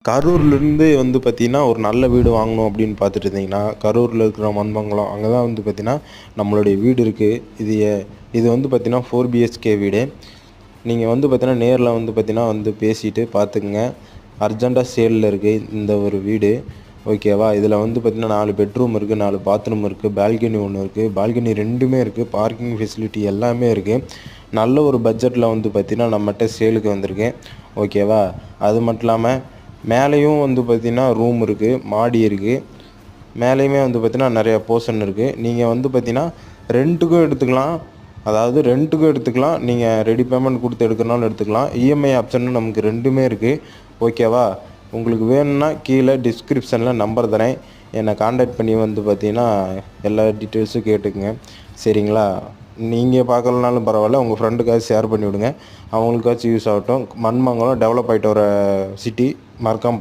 கரூர்லேருந்து வந்து பார்த்தீங்கன்னா, ஒரு நல்ல வீடு வாங்கணும் அப்படின்னு பார்த்துட்டு இருந்தீங்கன்னா, கரூரில் இருக்கிற மண்மங்கலம் அங்கே தான் வந்து பார்த்தீங்கன்னா, நம்மளுடைய வீடு இருக்குது. இது வந்து பார்த்தீங்கன்னா 4 பிஹெச்கே வீடு. நீங்கள் வந்து பார்த்தீங்கன்னா, நேரில் வந்து பார்த்தீங்கன்னா வந்து பேசிட்டு பார்த்துக்குங்க. அர்ஜென்ட்டாக சேல்ல இருக்குது இந்த ஒரு வீடு. ஓகேவா? இதில் வந்து பார்த்தீங்கன்னா 4 பெட்ரூம் இருக்குது, 4 பாத்ரூம் இருக்குது, பால்கனி ஒன்று இருக்குது. பால்கனி 2மே இருக்குது. பார்க்கிங் ஃபெசிலிட்டி எல்லாமே இருக்குது. நல்ல ஒரு பட்ஜெட்டில் வந்து பார்த்தீங்கன்னா, நம்மட்ட சேலுக்கு வந்திருக்கு. ஓகேவா? அது மட்டும் இல்லாமல் மேலேயும் வந்து பார்த்தீங்கன்னா ரூம் இருக்குது, மாடி இருக்குது. மேலேயுமே வந்து பார்த்தீங்கன்னா நிறையா போர்ஷன் இருக்குது. நீங்கள் வந்து பார்த்தீங்கன்னா ரெண்ட்டுக்கும் எடுத்துக்கலாம். அதாவது ரெண்ட்டுக்கும் எடுத்துக்கலாம். நீங்கள் ரெடி பேமெண்ட் கொடுத்து எடுக்கிறனாலும் எடுத்துக்கலாம். இஎம்ஐ ஆப்ஷனும் நமக்கு 2மே இருக்குது. ஓகேவா? உங்களுக்கு வேணும்னா கீழே டிஸ்கிரிப்ஷனில் நம்பர் தரேன். என்னை கான்டாக்ட் பண்ணி வந்து பார்த்தீங்கன்னா எல்லா டீட்டெயில்ஸும் கேட்டுக்குங்க. சரிங்களா? நீங்கள் பார்க்கலனாலும் பரவாயில்ல, உங்கள் ஃப்ரெண்டுக்காச்சும் ஷேர் பண்ணி விடுங்க. அவங்களுக்காச்சும் யூஸ் ஆகட்டும். மண்மங்கலம் டெவலப் ஆகிட்டு வர சிட்டி. மறக்காம